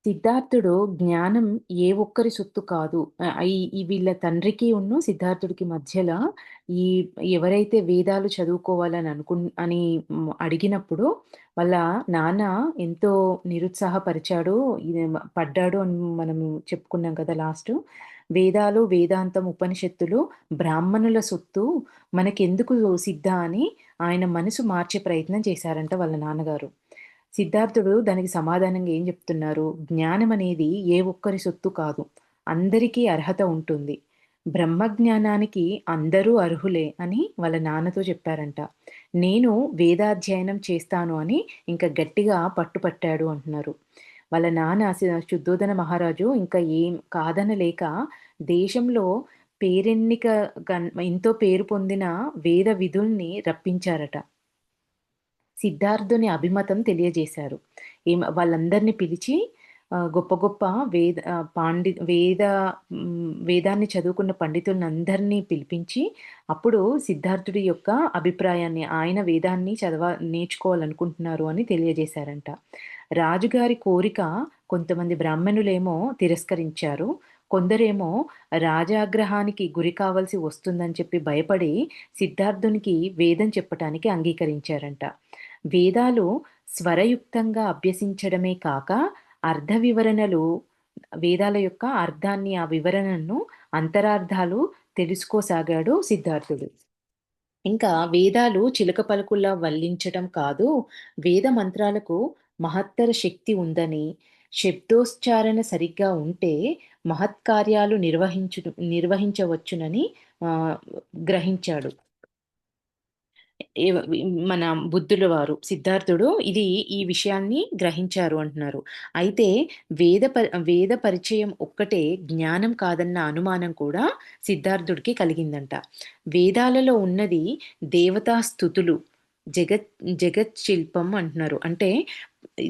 సిద్ధార్థుడు జ్ఞానం ఏ ఒక్కరి సొత్తు కాదు. ఈ వీళ్ళ తండ్రికి సిద్ధార్థుడికి మధ్యల ఈ ఎవరైతే వేదాలు చదువుకోవాలని అడిగినప్పుడు వాళ్ళ నాన్న ఎంతో నిరుత్సాహపరిచాడో, పడ్డాడు అని మనము చెప్పుకున్నాం కదా లాస్టు. వేదాలు, వేదాంతం, ఉపనిషత్తులు బ్రాహ్మణుల సొత్తు మనకెందుకు సిద్ధ అని ఆయన మనసు మార్చే ప్రయత్నం చేశారంట వాళ్ళ నాన్నగారు. సిద్ధార్థుడు దానికి సమాధానంగా ఏం చెప్తున్నారు? జ్ఞానమనేది ఏ ఒక్కరి సొత్తు కాదు. అందరికీ అర్హత ఉంటుంది. బ్రహ్మజ్ఞానానికి అందరూ అర్హులే అని వాళ్ళ నాన్నతో చెప్పారంట. నేను వేదాధ్యయనం చేస్తాను అని ఇంకా గట్టిగా పట్టుపట్టాడు అంటున్నారు. వాళ్ళ నాన్న శుద్ధోదన మహారాజు ఇంకా ఏం కాదనలేక దేశంలో పేరెన్నిక ఎంతో పేరు పొందిన వేద విధుల్ని రప్పించారట. సిద్ధార్థుని అభిమతం తెలియజేశారు. వాళ్ళందరిని పిలిచి గొప్ప గొప్ప వేద వేదాన్ని చదువుకున్న పండితులనందరినీ పిలిపించి, అప్పుడు సిద్ధార్థుడి యొక్క అభిప్రాయాన్ని, ఆయన వేదాన్ని నేర్చుకోవాలనుకుంటున్నారు అని తెలియజేశారంట. రాజుగారి కోరిక కొంతమంది బ్రాహ్మణులేమో తిరస్కరించారు. కొందరేమో రాజాగ్రహానికి గురి కావాల్సి వస్తుందని చెప్పి భయపడి సిద్ధార్థునికి వేదం చెప్పటానికి అంగీకరించారంట. వేదాలు స్వరయుక్తంగా అభ్యసించడమే కాక అర్థ వివరణలు, వేదాల యొక్క అర్థాన్ని, ఆ వివరణను, అంతరార్థాలు తెలుసుకోసాగాడు సిద్ధార్థుడు. ఇంకా వేదాలు చిలక పలుకుల్లా వల్లించటం కాదు, వేద మంత్రాలకు మహత్తర శక్తి ఉందని, శబ్దోచ్చారణ సరిగ్గా ఉంటే మహత్కార్యాలు నిర్వహించవచ్చునని గ్రహించాడు. ఏవ మన బుద్ధుల వారు, సిద్ధార్థుడు ఈ విషయాన్ని గ్రహించారు అంటున్నారు. అయితే వేద పరిచయం ఒక్కటే జ్ఞానం కాదన్న అనుమానం కూడా సిద్ధార్థుడికి కలిగిందంట. వేదాలలో ఉన్నది దేవతా స్తుతులు, జగత్ శిల్పం అంటున్నారు. అంటే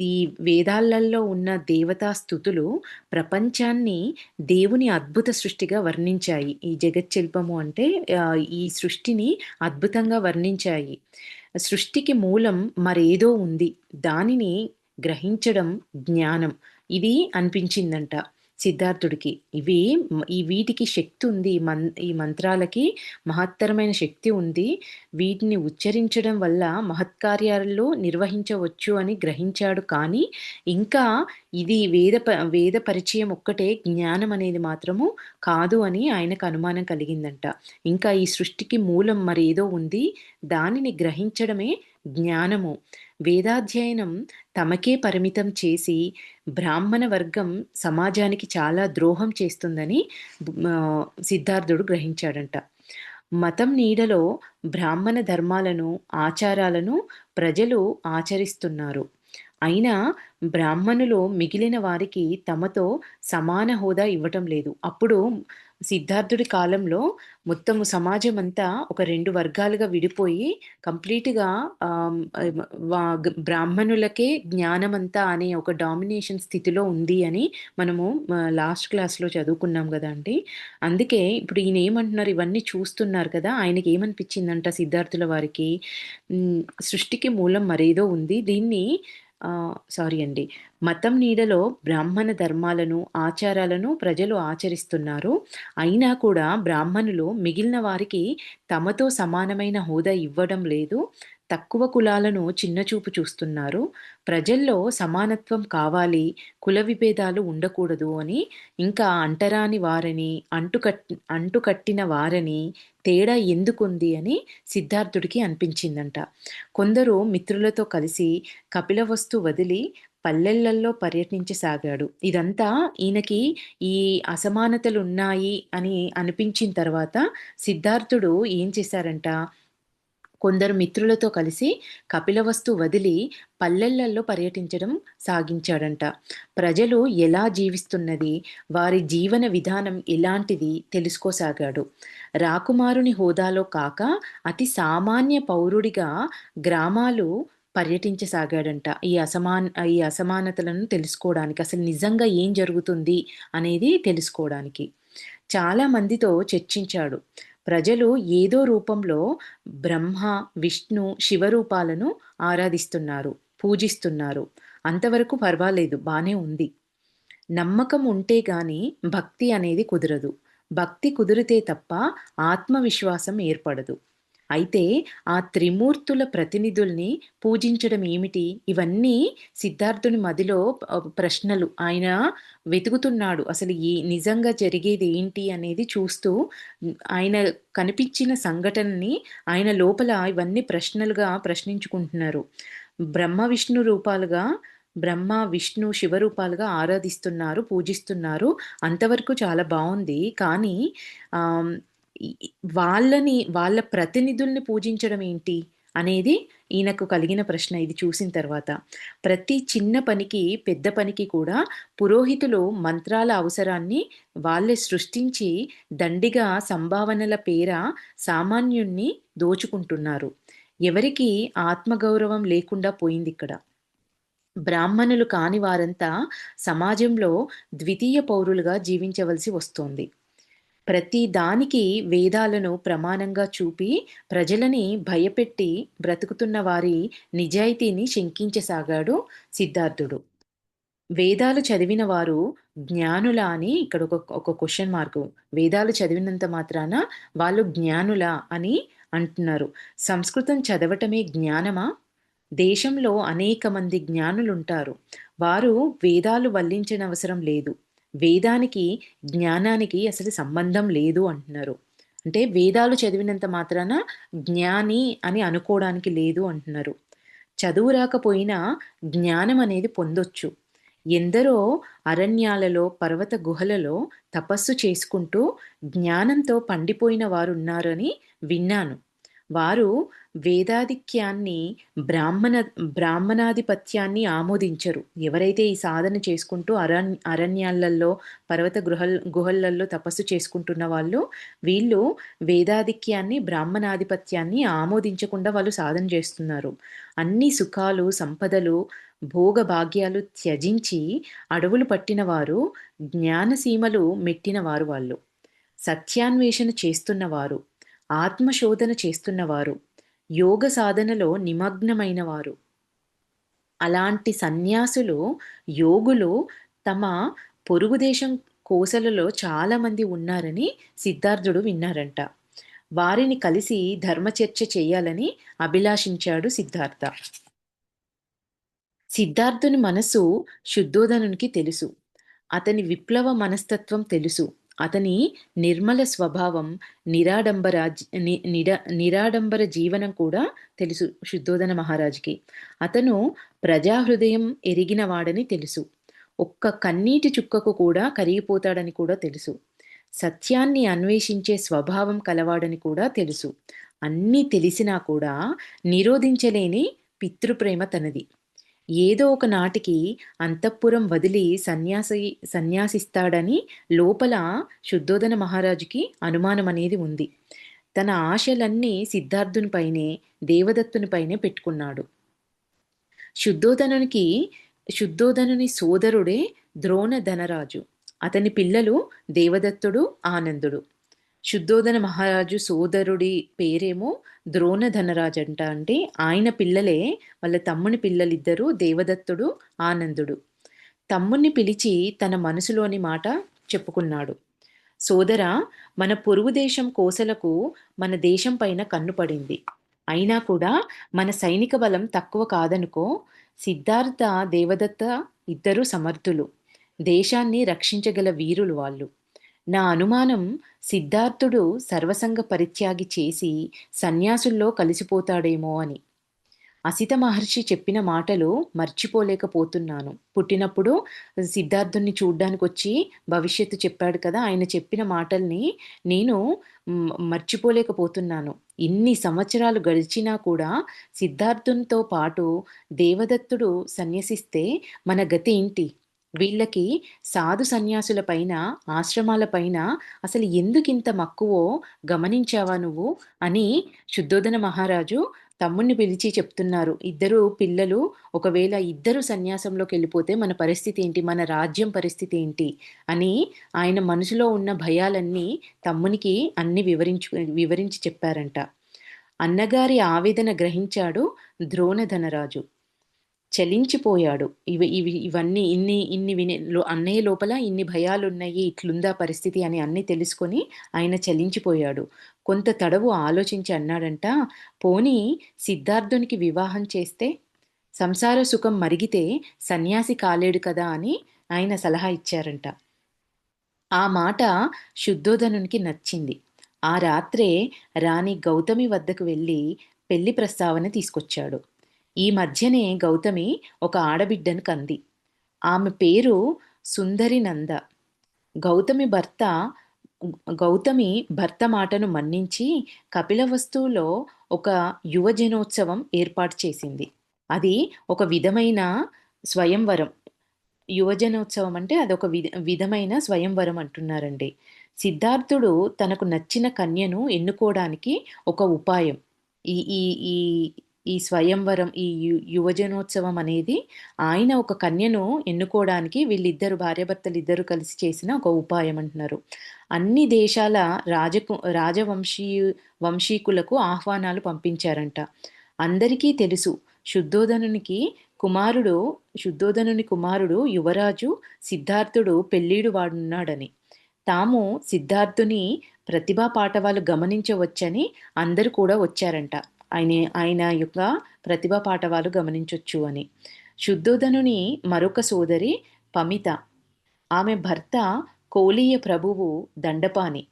ఈ వేదాలలో ఉన్న దేవతా స్తుతులు ప్రపంచాన్ని దేవుని అద్భుత సృష్టిగా వర్ణించాయి. ఈ జగచ్చల్పము అంటే ఈ సృష్టిని అద్భుతంగా వర్ణించాయి. సృష్టికి మూలం మరేదో ఉంది. దానిని గ్రహించడం జ్ఞానం. ఇది అనిపించిందంట సిద్ధార్థుడికి. వీటికి శక్తి ఉంది. ఈ మంత్రాలకి మహత్తరమైన శక్తి ఉంది. వీటిని ఉచ్చరించడం వల్ల మహత్కార్యాల్లో నిర్వహించవచ్చు అని గ్రహించాడు. కానీ ఇంకా ఇది వేద పరిచయం ఒక్కటే జ్ఞానం అనేది మాత్రము కాదు అని ఆయనకు అనుమానం కలిగిందంట. ఇంకా ఈ సృష్టికి మూలం మరేదో ఉంది. దానిని గ్రహించడమే జ్ఞానము. వేదాధ్యయనం తమకే పరిమితం చేసి బ్రాహ్మణ వర్గం సమాజానికి చాలా ద్రోహం చేస్తుందని సిద్ధార్థుడు గ్రహించాడంట. మతం నీడలో బ్రాహ్మణ ధర్మాలను, ఆచారాలను ప్రజలు ఆచరిస్తున్నారు. అయినా బ్రాహ్మణులు మిగిలిన వారికి తమతో సమాన హోదా ఇవ్వటం లేదు. అప్పుడు సిద్ధార్థుడి కాలంలో మొత్తము సమాజం అంతా ఒక 2 వర్గాలుగా విడిపోయి కంప్లీట్‌గా బ్రాహ్మణులకే జ్ఞానమంతా అనే ఒక డామినేషన్ స్థితిలో ఉంది అని మనము లాస్ట్ క్లాస్‌లో చదువుకున్నాం గదండీ! అందుకే ఇప్పుడు ఈయన ఏమంటున్నారు, ఇవన్నీ చూస్తున్నారు కదా! ఆయనకి ఏమనిపించిందంట సిద్ధార్థుల వారికి, సృష్టికి మూలం మరేదో ఉంది. దీన్ని సారీ అండి. మతం నీడలో బ్రాహ్మణ ధర్మాలను, ఆచారాలను ప్రజలు ఆచరిస్తున్నారు. అయినా కూడా బ్రాహ్మణులు మిగిలిన వారికి తమతో సమానమైన హోదా ఇవ్వడం లేదు. తక్కువ కులాలను చిన్నచూపు చూస్తున్నారు. ప్రజల్లో సమానత్వం కావాలి, కుల విభేదాలు ఉండకూడదు అని, ఇంకా అంటరాని వారని, అంటుకట్టిన వారని తేడా ఎందుకుంది అని సిద్ధార్థుడికి అనిపించిందంట. కొందరు మిత్రులతో కలిసి కపిలవస్తు వదిలి పల్లెలలో పర్యటించసాగాడు. ఇదంతా ఈయనకి ఈ అసమానతలున్నాయి అని అనిపించిన తర్వాత సిద్ధార్థుడు ఏం చేశారంట, కొందరు మిత్రులతో కలిసి కపిలవస్తు వదిలి పల్లెలలో పర్యటించడం సాగించాడంట. ప్రజలు ఎలా జీవిస్తున్నది, వారి జీవన విధానం ఎలాంటిది తెలుసుకోసాగాడు. రాకుమారుని హోదాలో కాక అతి సామాన్య పౌరుడిగా గ్రామాలు పర్యటించసాగాడంట. ఈ అసమానతలను తెలుసుకోవడానికి, అసలు నిజంగా ఏం జరుగుతుంది అనేది తెలుసుకోవడానికి. చాలా మందితో చర్చించాడు. ప్రజలు ఏదో రూపంలో బ్రహ్మ, విష్ణు, శివరూపాలను ఆరాధిస్తున్నారు, పూజిస్తున్నారు. అంతవరకు పర్వాలేదు, బానే ఉంది. నమ్మకం ఉంటే గాని భక్తి అనేది కుదరదు. భక్తి కుదిరితే తప్ప ఆత్మవిశ్వాసం ఏర్పడదు. అయితే ఆ త్రిమూర్తుల ప్రతినిధుల్ని పూజించడం ఏమిటి? ఇవన్నీ సిద్ధార్థుని మదిలో ప్రశ్నలు. ఆయన వెతుకుతున్నాడు. అసలు నిజంగా జరిగేది ఏంటి అనేది చూస్తూ ఆయన కనిపించిన సంఘటనని ఆయన లోపల ఇవన్నీ ప్రశ్నలుగా ప్రశ్నించుకుంటున్నారు. బ్రహ్మ, విష్ణు రూపాలుగా బ్రహ్మ, విష్ణు, శివ రూపాలుగా ఆరాధిస్తున్నారు, పూజిస్తున్నారు. అంతవరకు చాలా బావుంది. కానీ ఆహ్, ఈ ఈ వాళ్ళ ప్రతినిధుల్ని పూజించడం ఏంటి? అనేది ఈయనకు కలిగిన ప్రశ్న ఇది చూసిన తర్వాత. ప్రతి చిన్న పనికి, పెద్ద పనికి కూడా పురోహితులు మంత్రాల అవసరాన్ని వాళ్ళే సృష్టించి దండిగా సంభావనల పేర సామాన్యుణ్ణి దోచుకుంటున్నారు. ఎవరికీ ఆత్మగౌరవం లేకుండా పోయిందిక్కడ. బ్రాహ్మణులు కాని వారంతా సమాజంలో ద్వితీయ పౌరులుగా జీవించవలసి వస్తోంది. ప్రతి దానికి వేదాలను ప్రమాణంగా చూపి ప్రజలని భయపెట్టి బ్రతుకుతున్న వారి నిజాయితీని శంకించసాగాడు సిద్ధార్థుడు. వేదాలు చదివిన వారు జ్ఞానులా అని ఇక్కడ ఒక క్వెషన్ మార్క్. వేదాలు చదివినంత మాత్రాన వాళ్ళు జ్ఞానులా అని అంటున్నారు. సంస్కృతం చదవటమే జ్ఞానమా? దేశంలో అనేక మంది జ్ఞానులుంటారు. వారు వేదాలు వల్లించనవసరం లేదు. వేదానికి, జ్ఞానానికి అసలు సంబంధం లేదు అంటున్నారు. అంటే వేదాలు చదివినంత మాత్రాన జ్ఞాని అని అనుకోవడానికి లేదు అంటున్నారు. చదువు రాకపోయినా జ్ఞానం అనేది పొందొచ్చు. ఎందరో అరణ్యాలలో, పర్వత గుహలలో తపస్సు చేసుకుంటూ జ్ఞానంతో పండిపోయిన వారున్నారని విన్నాను. వారు వేదాధిక్యాన్ని, బ్రాహ్మణాధిపత్యాన్ని ఆమోదించరు. ఎవరైతే ఈ సాధన చేసుకుంటూ అరణ్యాలలో, పర్వత గుహలలో తపస్సు చేసుకుంటున్న వీళ్ళు వేదాధిక్యాన్ని, బ్రాహ్మణాధిపత్యాన్ని ఆమోదించకుండా వాళ్ళు సాధన చేస్తున్నారు. అన్ని సుఖాలు, సంపదలు, భోగభాగ్యాలు త్యజించి అడవులు పట్టినవారు, జ్ఞానసీమలు మెట్టినవారు వాళ్ళు. సత్యాన్వేషణ చేస్తున్నవారు, ఆత్మశోధన చేస్తున్నవారు, యోగ సాధనలో నిమగ్నమైన వారు. అలాంటి సన్యాసులు, యోగులు తమ పొరుగు దేశం కోసలలో చాలామంది ఉన్నారని సిద్ధార్థుడు విన్నారంట. వారిని కలిసి ధర్మచర్చ చేయాలని అభిలాషించాడు సిద్ధార్థ. సిద్ధార్థుని మనసు శుద్ధోదనునికి తెలుసు. అతని విప్లవ మనస్తత్వం తెలుసు. అతని నిర్మల స్వభావం, నిరాడంబర నిరాడంబర జీవనం కూడా తెలుసు శుద్ధోదన మహారాజుకి. అతను ప్రజాహృదయం ఎరిగిన వాడని తెలుసు. ఒక్క కన్నీటి చుక్కకు కూడా కరిగిపోతాడని కూడా తెలుసు. సత్యాన్ని అన్వేషించే స్వభావం కలవాడని కూడా తెలుసు. అన్నీ తెలిసినా కూడా నిరోధించలేని పితృప్రేమ తనది. ఏదో ఒక నాటికి అంతఃపురం వదిలి సన్యాసిస్తాడని లోపల శుద్ధోదన మహారాజుకి అనుమానం అనేది ఉంది. తన ఆశలన్నీ సిద్ధార్థునిపైనే, దేవదత్తునిపైనే పెట్టుకున్నాడు. శుద్ధోదనుని సోదరుడే ద్రోణ ధనరాజు. అతని పిల్లలు దేవదత్తుడు, ఆనందుడు. శుద్ధోదన మహారాజు సోదరుడి పేరేమో ద్రోణ ధనరాజు అంట. అంటే ఆయన పిల్లలే, వాళ్ళ తమ్ముని పిల్లలిద్దరూ దేవదత్తుడు, ఆనందుడు. తమ్ముణ్ణి పిలిచి తన మనసులోని మాట చెప్పుకున్నాడు. సోదరా, మన పొరుగు దేశం కోసలకు మన దేశం పైన కన్ను పడింది. అయినా కూడా మన సైనిక బలం తక్కువ కాదనుకో. సిద్ధార్థ, దేవదత్త ఇద్దరు సమర్థులు. దేశాన్ని రక్షించగల వీరులు వాళ్ళు. నా అనుమానం సిద్ధార్థుడు సర్వసంగ పరిత్యాగి చేసి సన్యాసుల్లో కలిసిపోతాడేమో అని. అసిత మహర్షి చెప్పిన మాటలు మర్చిపోలేకపోతున్నాను. పుట్టినప్పుడు సిద్ధార్థుని చూడ్డానికొచ్చి భవిష్యత్తు చెప్పాడు కదా! ఆయన చెప్పిన మాటల్ని నేను మర్చిపోలేకపోతున్నాను. ఇన్ని సంవత్సరాలు గడిచినా కూడా సిద్ధార్థునితో పాటు దేవదత్తుడు సన్యసిస్తే మన గతి ఏంటి? వీళ్ళకి సాధు సన్యాసుల పైన, ఆశ్రమాల పైన అసలు ఎందుకింత మక్కువో గమనించావా నువ్వు? అని శుద్ధోదన మహారాజు తమ్ముడిని పిలిచి చెప్తున్నారు. ఇద్దరు పిల్లలు ఒకవేళ ఇద్దరు సన్యాసంలోకెళ్ళిపోతే మన పరిస్థితి ఏంటి? మన రాజ్యం పరిస్థితి ఏంటి? అని ఆయన మనసులో ఉన్న భయాలన్నీ తమ్మునికి అన్నీ వివరించి చెప్పారంట. అన్నగారి ఆవేదన గ్రహించాడు ద్రోణధనరాజు. చలించిపోయాడు. ఇవన్నీ ఇన్ని ఇన్ని అన్నయ్య లోపల ఇన్ని భయాలున్నాయి, ఇట్లుందా పరిస్థితి అని అన్నీ తెలుసుకొని ఆయన చలించిపోయాడు. కొంత తడవు ఆలోచించి అన్నాడంట, పోనీ సిద్ధార్థునికి వివాహం చేస్తే? సంసార సుఖం మరిగితే సన్యాసి కాలేడు కదా అని ఆయన సలహా ఇచ్చారంట. ఆ మాట శుద్ధోదనునికి నచ్చింది. ఆ రాత్రే రాణి గౌతమి వద్దకు వెళ్ళి పెళ్లి ప్రస్తావన తీసుకొచ్చాడు. ఈ మధ్యనే గౌతమి ఒక ఆడబిడ్డను కంది. ఆమె పేరు సుందరి నంద. గౌతమి భర్త గౌతమి భర్త మాటను మన్నించి కపిలవస్తువులో ఒక యువజనోత్సవం ఏర్పాటు చేసింది. అది ఒక విధమైన స్వయంవరం. యువజనోత్సవం అంటే అదొక విధమైన స్వయంవరం అంటున్నారండి. సిద్ధార్థుడు తనకు నచ్చిన కన్యను ఎన్నుకోవడానికి ఒక ఉపాయం. ఈ ఈ ఈ ఈ స్వయంవరం, ఈ యువజనోత్సవం అనేది ఆయన ఒక కన్యను ఎన్నుకోవడానికి వీళ్ళిద్దరు భార్యాభర్తలిద్దరూ కలిసి చేసిన ఒక ఉపాయం అంటున్నారు. అన్ని దేశాల వంశీకులకు ఆహ్వానాలు పంపించారంట. అందరికీ తెలుసు శుద్ధోదనునికి కుమారుడు శుద్ధోదనుని కుమారుడు యువరాజు సిద్ధార్థుడు పెళ్ళీడు వాడున్నాడని. తాము సిద్ధార్థుని ప్రతిభా పాటవాలు గమనించవచ్చని అందరూ కూడా వచ్చారంట. ఆయన ఆయన యొక్క ప్రతిభా పాటవాలు గమనించొచ్చు అని. శుద్ధోదనుని మరొక సోదరి పమిత. ఆమె భర్త కోలీయ ప్రభువు దండపాని.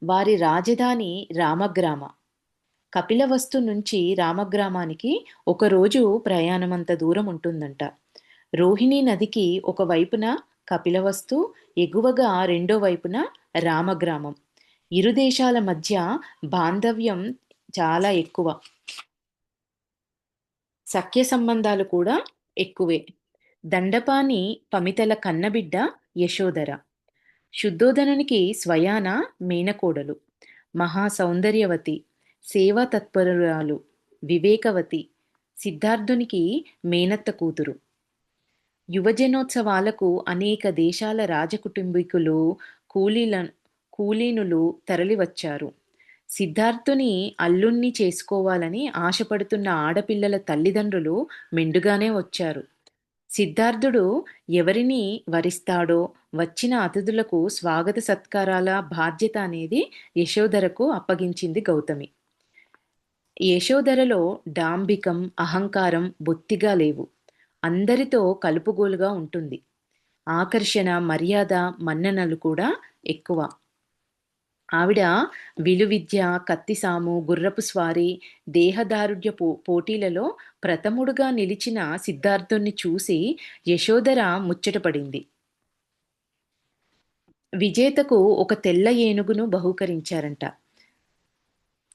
వారి రాజధాని రామగ్రామ. కపిలవస్తు నుంచి రామగ్రామానికి ఒకరోజు ప్రయాణమంత దూరం ఉంటుందంట. రోహిణీ నదికి ఒక వైపున కపిలవస్తు, ఎగువగా రెండో వైపున రామగ్రామం. ఇరు దేశాల మధ్య బాంధవ్యం చాలా ఎక్కువ. సఖ్య సంబంధాలు కూడా ఎక్కువే. దండపాని పమితల కన్నబిడ్డ యశోధర. శుద్ధోదనునికి స్వయాన మేనకోడలు. మహా సౌందర్యవతి, సేవా తత్పరురాలు, వివేకవతి. సిద్ధార్థునికి మేనత్త కూతురు. యువజనోత్సవాలకు అనేక దేశాల రాజకుటుంబీకులు, కూలీనులు తరలివచ్చారు. సిద్ధార్థుని అల్లుణ్ణి చేసుకోవాలని ఆశపడుతున్న ఆడపిల్లల తల్లిదండ్రులు మెండుగానే వచ్చారు. సిద్ధార్థుడు ఎవరిని వరిస్తాడో వచ్చిన అతిథులకు స్వాగత సత్కారాల బాధ్యత అనేది యశోధరకు అప్పగించింది గౌతమి. యశోధరలో డాంబికం, అహంకారం బొత్తిగా లేవు. అందరితో కలుపుగోలుగా ఉంటుంది. ఆకర్షణ, మర్యాద, మన్ననలు కూడా ఎక్కువ. ఆవిడ విలువిద్య, కత్తిసాము, గుర్రపు స్వారీ, దేహదారుఢ్య పోటీలలో ప్రథముడుగా నిలిచిన సిద్ధార్థుణ్ణి చూసి యశోధర ముచ్చటపడింది. విజేతకు ఒక తెల్ల ఏనుగును బహూకరించారంట.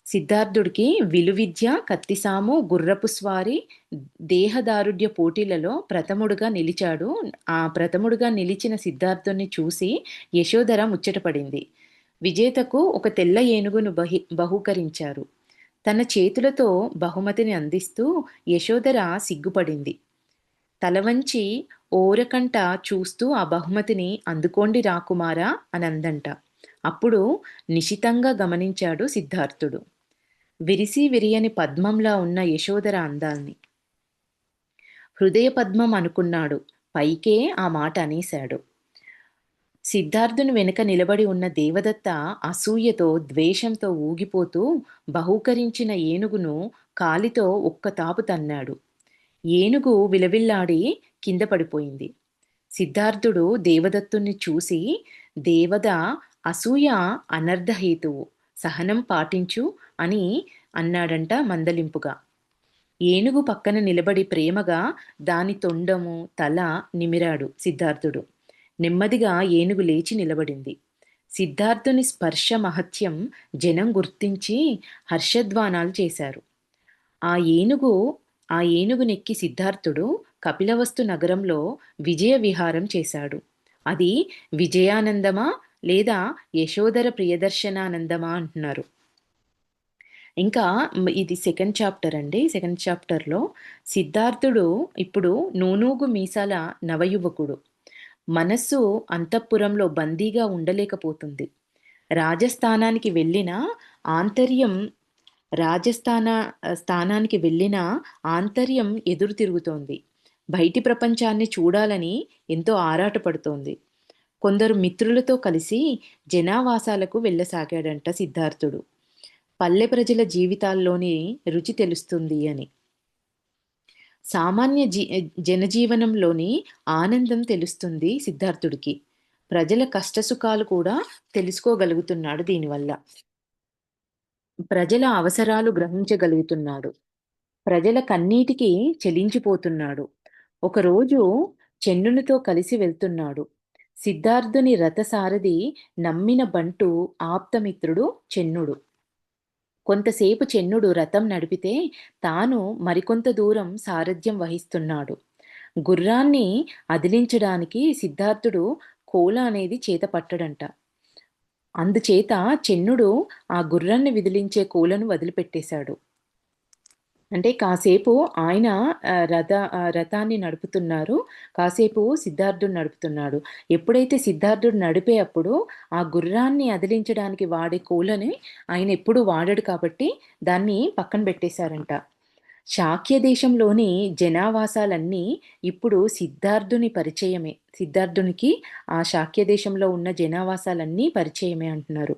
సిద్ధార్థుడికి విలువిద్య, కత్తిసాము, గుర్రపు స్వారీ, దేహదారుఢ్య పోటీలలో ప్రథముడుగా నిలిచాడు. ఆ ప్రథముడుగా నిలిచిన సిద్ధార్థుణ్ణి చూసి యశోధర ముచ్చటపడింది. విజేతకు ఒక తెల్ల ఏనుగును బహూకరించారు. తన చేతులతో బహుమతిని అందిస్తూ యశోధర సిగ్గుపడింది. తలవంచి ఓరకంట చూస్తూ ఆ బహుమతిని అందుకోండి రాకుమారా అని అందంట. అప్పుడు నిశితంగా గమనించాడు సిద్ధార్థుడు విరిసి విరియని పద్మంలా ఉన్న యశోధర అందాల్ని. హృదయ పద్మం అనుకున్నాడు, పైకే ఆ మాట అనేశాడు. సిద్ధార్థుని వెనుక నిలబడి ఉన్న దేవదత్త అసూయతో, ద్వేషంతో ఊగిపోతూ బహూకరించిన ఏనుగును కాలితో ఒక్క తాపు తన్నాడు. ఏనుగు విలవిల్లాడి కింద పడిపోయింది. సిద్ధార్థుడు దేవదత్తుని చూసి, దేవద అసూయ అనర్ధహేతువు, సహనం పాటించు అని అన్నాడంట మందలింపుగా. ఏనుగు పక్కన నిలబడి ప్రేమగా దాని తొండము, తల నిమిరాడు సిద్ధార్థుడు. నెమ్మదిగా ఏనుగు లేచి నిలబడింది. సిద్ధార్థుని స్పర్శ మహత్యం జనం గుర్తించి హర్షధ్వానాలు చేశారు. ఆ ఏనుగునెక్కి సిద్ధార్థుడు కపిలవస్తు నగరంలో విజయ విహారం చేశాడు. అది విజయానందమా లేదా యశోధర ప్రియదర్శనానందమా అంటున్నారు. ఇంకా ఇది సెకండ్ చాప్టర్ అండి. సెకండ్ చాప్టర్లో సిద్ధార్థుడు ఇప్పుడు నూనూగు మీసాల నవయువకుడు. మనస్సు అంతఃపురంలో బందీగా ఉండలేకపోతుంది. రాజస్థానానికి వెళ్ళిన ఆంతర్యం రాజస్థాన స్థానానికి వెళ్ళిన ఆంతర్యం ఎదురు తిరుగుతోంది. బయటి ప్రపంచాన్ని చూడాలని ఎంతో ఆరాటపడుతోంది. కొందరు మిత్రులతో కలిసి జనావాసాలకు వెళ్ళసాగాడంట సిద్ధార్థుడు. పల్లె ప్రజల జీవితాల్లోని రుచి తెలుస్తుంది అని. సామాన్య జనజీవనంలోని ఆనందం తెలుస్తుంది సిద్ధార్థుడికి. ప్రజల కష్టసుఖాలు కూడా తెలుసుకోగలుగుతున్నాడు దీనివల్ల. ప్రజల అవసరాలు గ్రహించగలుగుతున్నాడు. ప్రజల కన్నీటికి చెలించిపోతున్నాడు. ఒకరోజు చెన్నునితో కలిసి వెళ్తున్నాడు. సిద్ధార్థుని రథసారథి నమ్మిన బంటు ఆప్తమిత్రుడు చెన్నుడు. కొంతసేపు చెన్నుడు రథం నడిపితే తాను మరికొంత దూరం సారథ్యం వహిస్తున్నాడు. గుర్రాన్ని అదిలించడానికి సిద్ధార్థుడు కోల అనేది చేత పట్టడంట. అందుచేత చెన్నుడు ఆ గుర్రాన్ని విదిలించే కోలను వదిలిపెట్టేశాడు. అంటే కాసేపు ఆయన రథాన్ని నడుపుతున్నారు. కాసేపు సిద్ధార్థుడు నడుపుతున్నాడు. ఎప్పుడైతే సిద్ధార్థుడు నడిపే అప్పుడు ఆ గుర్రాన్ని అదిలించడానికి వాడే కోలని ఆయన ఎప్పుడూ వాడడు కాబట్టి దాన్ని పక్కన పెట్టేశారంట. శాక్య దేశంలోని జనావాసాలన్నీ ఇప్పుడు సిద్ధార్థుని పరిచయమే. సిద్ధార్థునికి ఆ శాక్య దేశంలో ఉన్న జనావాసాలన్నీ పరిచయమే అంటున్నారు.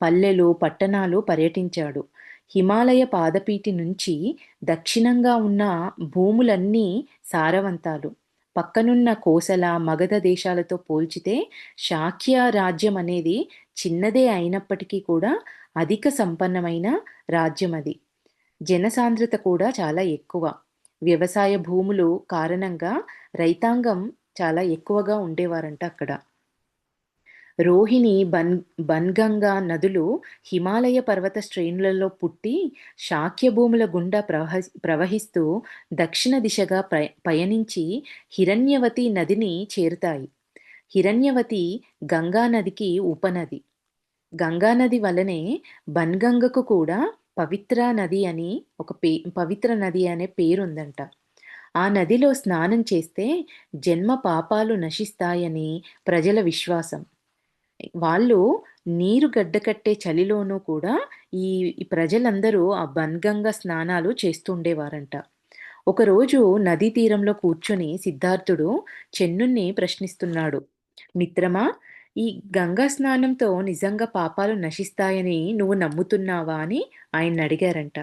పల్లెలు, పట్టణాలు పర్యటించాడు. హిమాలయ పాదపీఠి నుంచి దక్షిణంగా ఉన్న భూములన్నీ సారవంతాలు. పక్కనున్న కోసల, మగధ దేశాలతో పోల్చితే శాక్య రాజ్యం అనేది చిన్నదే అయినప్పటికీ కూడా అధిక సంపన్నమైన రాజ్యం అది. జనసాంద్రత కూడా చాలా ఎక్కువ. వ్యవసాయ భూములు కారణంగా రైతాంగం చాలా ఎక్కువగా ఉండేవారంట అక్కడ. రోహిణి, బన్గంగా నదులు హిమాలయ పర్వత శ్రేణులలో పుట్టి శాక్య భూముల గుండా ప్రవహిస్తూ దక్షిణ దిశగా పయనించి హిరణ్యవతి నదిని చేరుతాయి. హిరణ్యవతి గంగా నదికి ఉపనది. గంగా నది వలనే బన్గంగకు కూడా పవిత్ర నది అనే పేరుందంట. ఆ నదిలో స్నానం చేస్తే జన్మ పాపాలు నశిస్తాయని ప్రజల విశ్వాసం. వాళ్ళు నీరు గడ్డకట్టే చలిలోనూ కూడా ఈ ప్రజలందరూ ఆ బన్గంగ స్నానాలు చేస్తుండేవారంట. ఒకరోజు నదీ తీరంలో కూర్చొని సిద్ధార్థుడు చెన్నుణ్ణి ప్రశ్నిస్తున్నాడు. మిత్రమా, ఈ గంగా స్నానంతో నిజంగా పాపాలు నశిస్తాయని నువ్వు నమ్ముతున్నావా అని ఆయన్ని అడిగారంట.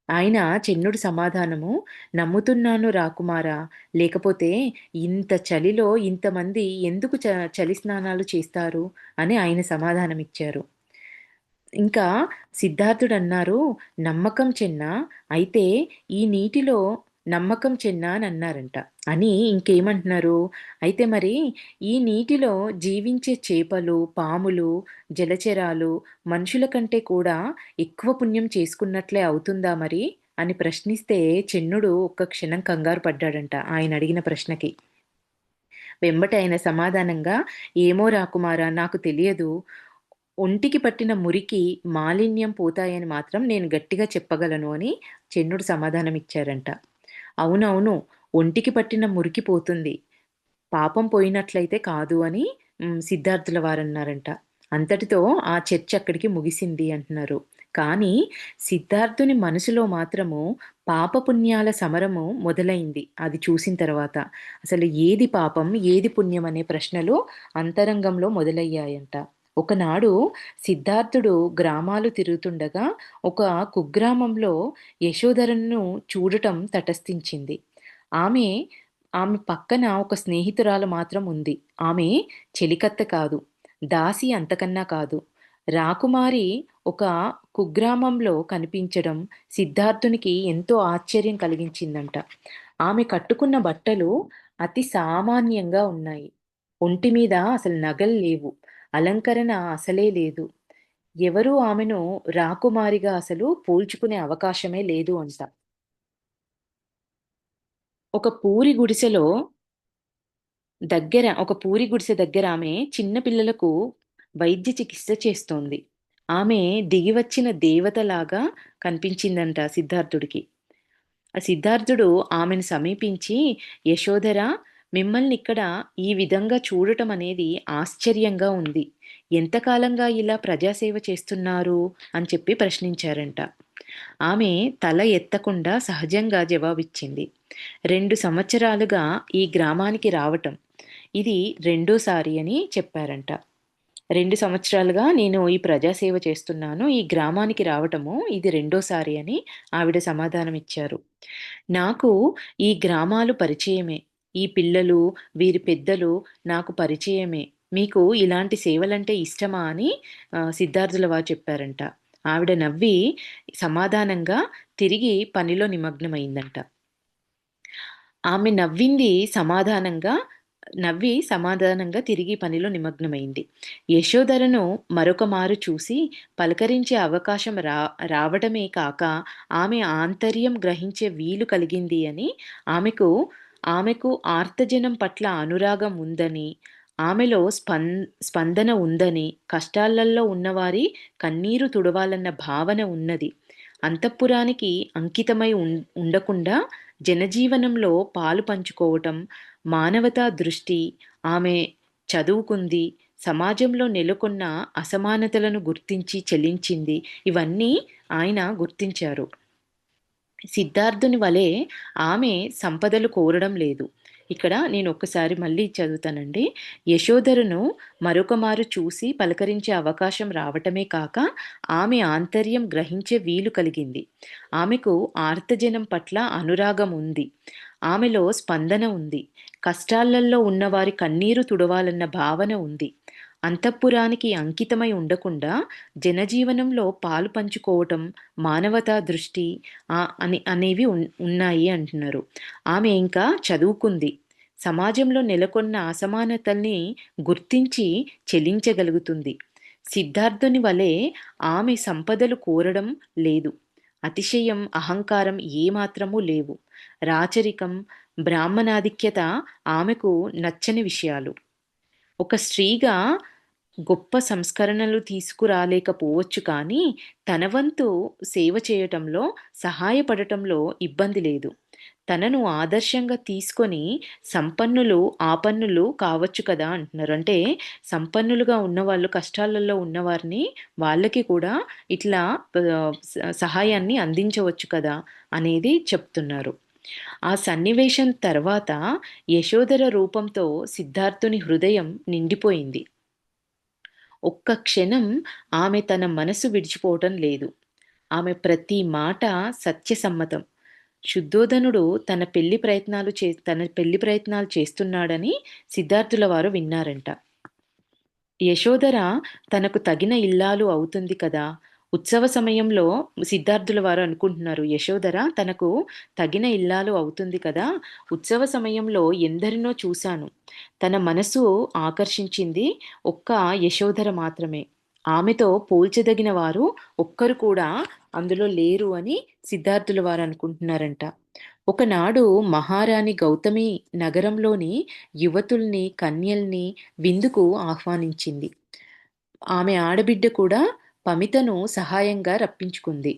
ఆయన చెన్నుడి సమాధానము, నమ్ముతున్నాను రాకుమారా, లేకపోతే ఇంత చలిలో ఇంతమంది ఎందుకు చలి స్నానాలు చేస్తారు అని ఆయన సమాధానమిచ్చారు. ఇంకా సిద్ధార్థుడు అన్నారు, నమ్మకం చెన్నా, అయితే ఈ నీటిలో నమ్మకం చెన్నా అని అన్నారంట. అని ఇంకేమంటున్నారు, అయితే మరి ఈ నీటిలో జీవించే చేపలు, పాములు, జలచరాలు మనుషుల కంటే కూడా ఎక్కువ పుణ్యం చేసుకున్నట్లే అవుతుందా మరి అని ప్రశ్నిస్తే చెన్నుడు ఒక్క క్షణం కంగారు పడ్డాడంట ఆయన అడిగిన ప్రశ్నకి. వెంబటి ఆయన సమాధానంగా, ఏమో రాకుమారా, నాకు తెలియదు. ఒంటికి పట్టిన మురికి, మాలిన్యం పోతాయని మాత్రం నేను గట్టిగా చెప్పగలను అని చెన్నుడు సమాధానమిచ్చారంట. అవునవును, ఒంటికి పట్టిన మురికి పోతుంది. పాపం పోయినట్లయితే కాదు అని సిద్ధార్థుల వారన్నారంట. అంతటితో ఆ చర్చ అక్కడికి ముగిసింది అంటున్నారు. కానీ సిద్ధార్థుని మనసులో మాత్రము పాపపుణ్యాల సమరము మొదలైంది. అది చూసిన తర్వాత అసలు ఏది పాపం, ఏది పుణ్యం అనే ప్రశ్నలు అంతరంగంలో మొదలయ్యాయంట. ఒకనాడు సిద్ధార్థుడు గ్రామాలు తిరుగుతుండగా ఒక కుగ్రామంలో యశోధరను చూడటం తటస్థించింది. ఆమె ఆమె పక్కన ఒక స్నేహితురాలు మాత్రం ఉంది. ఆమె చెలికత్త కాదు, దాసి అంతకన్నా కాదు. రాకుమారి ఒక కుగ్రామంలో కనిపించడం సిద్ధార్థునికి ఎంతో ఆశ్చర్యం కలిగించిందంట. ఆమె కట్టుకున్న బట్టలు అతి సామాన్యంగా ఉన్నాయి. ఒంటి మీద అసలు నగలు లేవు. అలంకరణ అసలే లేదు. ఎవరూ ఆమెను రాకుమారిగా అసలు పోల్చుకునే అవకాశమే లేదు అంట. ఒక పూరి గుడిసెలో ఒక పూరి గుడిసె దగ్గర ఆమె చిన్న పిల్లలకు వైద్య చికిత్స చేస్తోంది. ఆమె దిగివచ్చిన దేవతలాగా కనిపించిందంట సిద్ధార్థుడికి. ఆ సిద్ధార్థుడు ఆమెను సమీపించి, యశోధర, మిమ్మల్ని ఇక్కడ ఈ విధంగా చూడటం అనేది ఆశ్చర్యంగా ఉంది. ఎంతకాలంగా ఇలా ప్రజాసేవ చేస్తున్నారు అని చెప్పి ప్రశ్నించారంట. ఆమె తల ఎత్తకుండా సహజంగా జవాబిచ్చింది. 2 సంవత్సరాలుగా ఈ గ్రామానికి రావటం. ఇది రెండోసారి అని చెప్పారంట. 2 సంవత్సరాలుగా నేను ఈ ప్రజాసేవ చేస్తున్నాను. ఈ గ్రామానికి రావటము ఇది రెండోసారి అని ఆవిడ సమాధానమిచ్చారు. నాకు ఈ గ్రామాలు పరిచయమే. ఈ పిల్లలు, వీరి పెద్దలు నాకు పరిచయమే. మీకు ఇలాంటి సేవలంటే ఇష్టమా అని సిద్ధార్థుల వారు చెప్పారంట. ఆవిడ నవ్వి సమాధానంగా తిరిగి పనిలో నిమగ్నమైందంట. ఆమె నవ్వి సమాధానంగా తిరిగి పనిలో నిమగ్నమైంది. యశోధరను మరొక మారు చూసి పలకరించే అవకాశం రావడమే కాక ఆమె ఆంతర్యం గ్రహించే వీలు కలిగింది అని ఆమెకు ఆమెకు ఆర్తజనం పట్ల అనురాగం ఉందని, ఆమెలో స్పందన ఉందని, కష్టాలలో ఉన్నవారి కన్నీరు తుడవాలన్న భావన ఉన్నది. అంతఃపురానికి అంకితమై ఉండకుండా జనజీవనంలో పాలు పంచుకోవటం, మానవతా దృష్టి, ఆమె చదువుకుంది, సమాజంలో నెలకొన్న అసమానతలను గుర్తించి చెల్లించింది. ఇవన్నీ ఆయన గుర్తించారు. సిద్ధార్థుని వలె ఆమె సంపదలు కోరడం లేదు. ఇక్కడ నేను ఒక్కసారి మళ్ళీ చదువుతానండి. యశోధరను మరొకమారు చూసి పలకరించే అవకాశం రావటమే కాక ఆమె ఆంతర్యం గ్రహించే వీలు కలిగింది. ఆమెకు ఆర్తజనం పట్ల అనురాగం ఉంది. ఆమెలో స్పందన ఉంది. కష్టాలలో ఉన్నవారి కన్నీరు తుడవాలన్న భావన ఉంది. అంతఃపురానికి అంకితమై ఉండకుండా జనజీవనంలో పాలు పంచుకోవటం, మానవతా దృష్టి అనేవి ఉన్నాయి అంటున్నారు. ఆమె ఇంకా చదువుకుంది. సమాజంలో నెలకొన్న అసమానతల్ని గుర్తించి చెల్లించగలుగుతుంది. సిద్ధార్థుని వలె ఆమె సంపదలు కోరడం లేదు. అతిశయం, అహంకారం ఏమాత్రమూ లేవు. రాచరికం, బ్రాహ్మణాధిక్యత ఆమెకు నచ్చని విషయాలు. ఒక స్త్రీగా గొప్ప సంస్కరణలు తీసుకురాలేకపోవచ్చు కానీ, తన వంతు సేవ చేయటంలో, సహాయపడటంలో ఇబ్బంది లేదు. తనను ఆదర్శంగా తీసుకొని సంపన్నులు, ఆపన్నులు కావచ్చు కదా అంటున్నారు. అంటే సంపన్నులుగా ఉన్నవాళ్ళు కష్టాలలో ఉన్నవారిని వాళ్ళకి కూడా ఇట్లా సహాయాన్ని అందించవచ్చు కదా అనేది చెప్తున్నారు. ఆ సన్నివేశం తర్వాత యశోధర రూపంతో సిద్ధార్థుని హృదయం నిండిపోయింది. ఒక్క క్షణం ఆమె తన మనసు విడిచిపోవటం లేదు. ఆమె ప్రతి మాట సత్యసమ్మతం. శుద్ధోదనుడు తన పెళ్లి ప్రయత్నాలు చేస్తున్నాడని సిద్ధార్థుల వారు విన్నారంట. యశోధర తనకు తగిన ఇల్లాలు అవుతుంది కదా. ఉత్సవ సమయంలో సిద్ధార్థుల వారు అనుకుంటున్నారు, యశోధర తనకు తగిన ఇల్లాలు అవుతుంది కదా. ఉత్సవ సమయంలో ఎందరినో చూశాను. తన మనసు ఆకర్షించింది ఒక్క యశోధర మాత్రమే. ఆమెతో పోల్చదగిన వారు ఒక్కరు కూడా అందులో లేరు అని సిద్ధార్థుల వారు అనుకుంటున్నారంట. ఒకనాడు మహారాణి గౌతమి నగరంలోని యువతుల్ని, కన్యల్ని విందుకు ఆహ్వానించింది. ఆమె ఆడబిడ్డ కూడా పమితను సహాయంగా రప్పించుకుంది.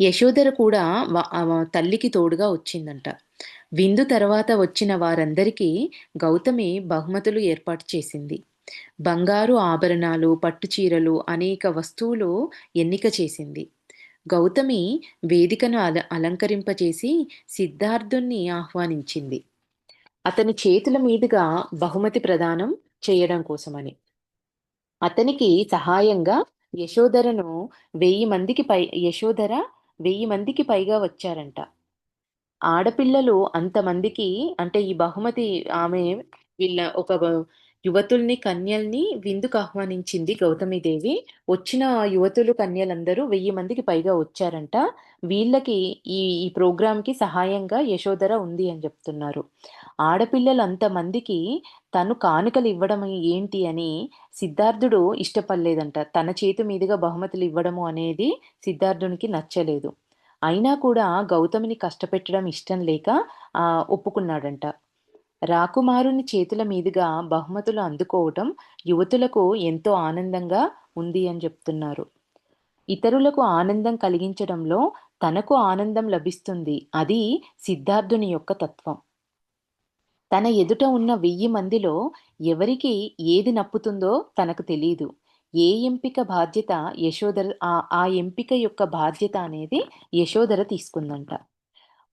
యశోధర కూడా తల్లికి తోడుగా వచ్చిందంట. విందు తర్వాత వచ్చిన వారందరికీ గౌతమి బహుమతులు ఏర్పాటు చేసింది. బంగారు ఆభరణాలు, పట్టుచీరలు, అనేక వస్తువులు ఎన్నిక చేసింది. గౌతమి వేదికను అలంకరింపచేసి సిద్ధార్థుణ్ణి ఆహ్వానించింది. అతని చేతుల మీదుగా బహుమతి ప్రదానం చేయడం కోసమని. అతనికి సహాయంగా యశోధరను 1000 మందికి పైగా వచ్చారంట. ఆడపిల్లలు అంతమందికి, అంటే ఈ బహుమతి ఆమె ఒక యువతుల్ని, కన్యల్ని విందుకు ఆహ్వానించింది గౌతమీదేవి. వచ్చిన యువతులు, కన్యలందరూ 1000 మందికి పైగా వచ్చారంట. వీళ్ళకి ఈ ఈ ప్రోగ్రాంకి సహాయంగా యశోధర ఉంది అని చెప్తున్నారు. ఆడపిల్లలు అంతమందికి తను కానుకలు ఇవ్వడం ఏంటి అని సిద్ధార్థుడు ఇష్టపడలేదంట. తన చేతి మీదుగా బహుమతులు ఇవ్వడము అనేది సిద్ధార్థునికి నచ్చలేదు. అయినా కూడా గౌతమిని కష్టపెట్టడం ఇష్టం లేక ఒప్పుకున్నాడంట. రాకుమారుని చేతుల మీదుగా బహుమతులు అందుకోవటం యువతులకు ఎంతో ఆనందంగా ఉంది అని చెప్తున్నారు. ఇతరులకు ఆనందం కలిగించడంలో తనకు ఆనందం లభిస్తుంది. అది సిద్ధార్థుని యొక్క తత్వం. తన ఎదుట ఉన్న 1000 మందిలో ఎవరికి ఏది నప్పుతుందో తనకు తెలీదు. ఏ ఎంపిక బాధ్యత యశోధర ఆ ఎంపిక యొక్క బాధ్యత అనేది యశోధర తీసుకుందంట.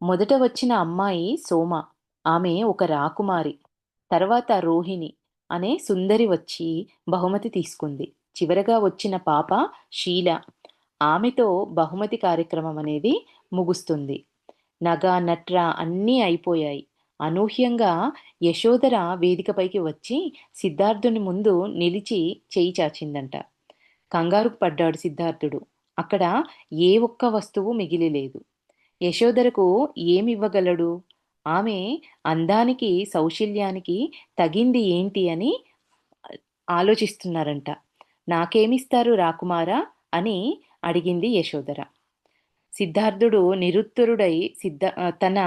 మొదట వచ్చిన అమ్మాయి సోమ. ఆమె ఒక రాకుమారి. తర్వాత రోహిణి అనే సుందరి వచ్చి బహుమతి తీసుకుంది. చివరగా వచ్చిన పాప షీల. ఆమెతో బహుమతి కార్యక్రమం అనేది ముగుస్తుంది. నగ, నట్ర అన్నీ అయిపోయాయి. అనూహ్యంగా యశోధర వేదికపైకి వచ్చి సిద్ధార్థుని ముందు నిలిచి చేయి చాచిందంట. కంగారు పడ్డాడు సిద్ధార్థుడు. అక్కడ ఏ ఒక్క వస్తువు మిగిలి లేదు. యశోధరకు ఏమివ్వగలడు? ఆమె అందానికి, సౌశల్యానికి తగింది ఏంటి అని ఆలోచిస్తున్నారంట. నాకేమిస్తారు రాకుమారా అని అడిగింది యశోధర. సిద్ధార్థుడు నిరుత్తరుడై తన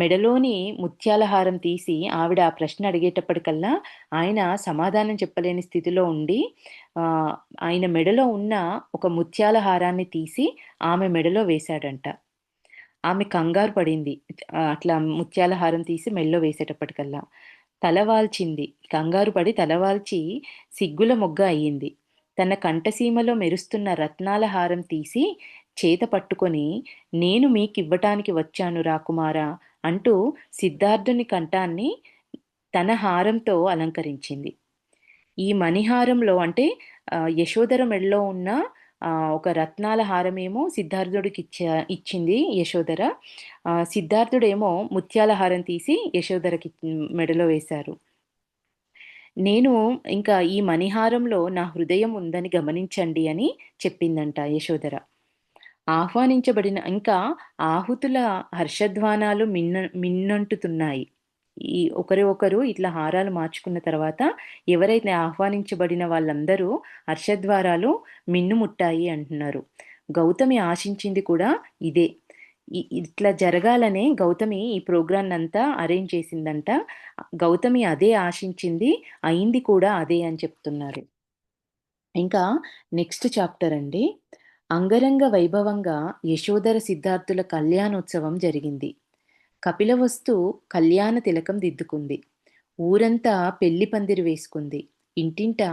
మెడలోని ముత్యాల హారం తీసి ఆవిడ ఆ ప్రశ్న అడిగేటప్పటికల్లా ఆయన సమాధానం చెప్పలేని స్థితిలో ఉండి ఆ, ఆయన మెడలో ఉన్న ఒక ముత్యాల హారాన్ని తీసి ఆమె మెడలో వేశాడంట. ఆమె కంగారు పడింది. అట్లా ముత్యాల హారం తీసి మెడలో వేసేటప్పటికల్లా. తలవాల్చింది. కంగారు పడి తలవాల్చి సిగ్గుల మొగ్గ అయ్యింది. తన కంఠసీమలో మెరుస్తున్న రత్నాల హారం తీసి చేత పట్టుకొని, నేను మీకివ్వటానికి వచ్చాను రాకుమారా అంటూ సిద్ధార్థుని కంఠాన్ని తన హారంతో అలంకరించింది. ఈ మణిహారంలో అంటే యశోధర మెడలో ఉన్న ఒక రత్నాల హారమేమో సిద్ధార్థుడికి ఇచ్చింది యశోధర. సిద్ధార్థుడేమో ముత్యాల హారం తీసి యశోధరకి మెడలో వేశారు. నేను ఇంకా ఈ మణిహారంలో నా హృదయం ఉందని గమనించండి అని చెప్పిందంట యశోధర. ఆహ్వానించబడిన ఇంకా ఆహుతుల హర్షధ్వానాలు మిన్నంటుతున్నాయి. ఈ ఒకరి ఒకరు ఇట్లా హారాలు మార్చుకున్న తర్వాత ఎవరైతే ఆహ్వానించబడిన వాళ్ళందరూ హర్షద్వారాలు మిన్నుముట్టాయి అంటున్నారు. గౌతమి ఆశించింది కూడా ఇదే. ఇట్లా జరగాలనే గౌతమి ఈ ప్రోగ్రామ్ అంతా అరేంజ్ చేసిందంట. గౌతమి అదే ఆశించింది, అయింది కూడా అదే అని చెప్తున్నారు. ఇంకా నెక్స్ట్ చాప్టర్ అండి. అంగరంగ వైభవంగా యశోధర సిద్ధార్థుల కళ్యాణోత్సవం జరిగింది. కపిలవస్తు కళ్యాణ తిలకం దిద్దుకుంది. ఊరంతా పెళ్లి పందిరి వేసుకుంది. ఇంటింటా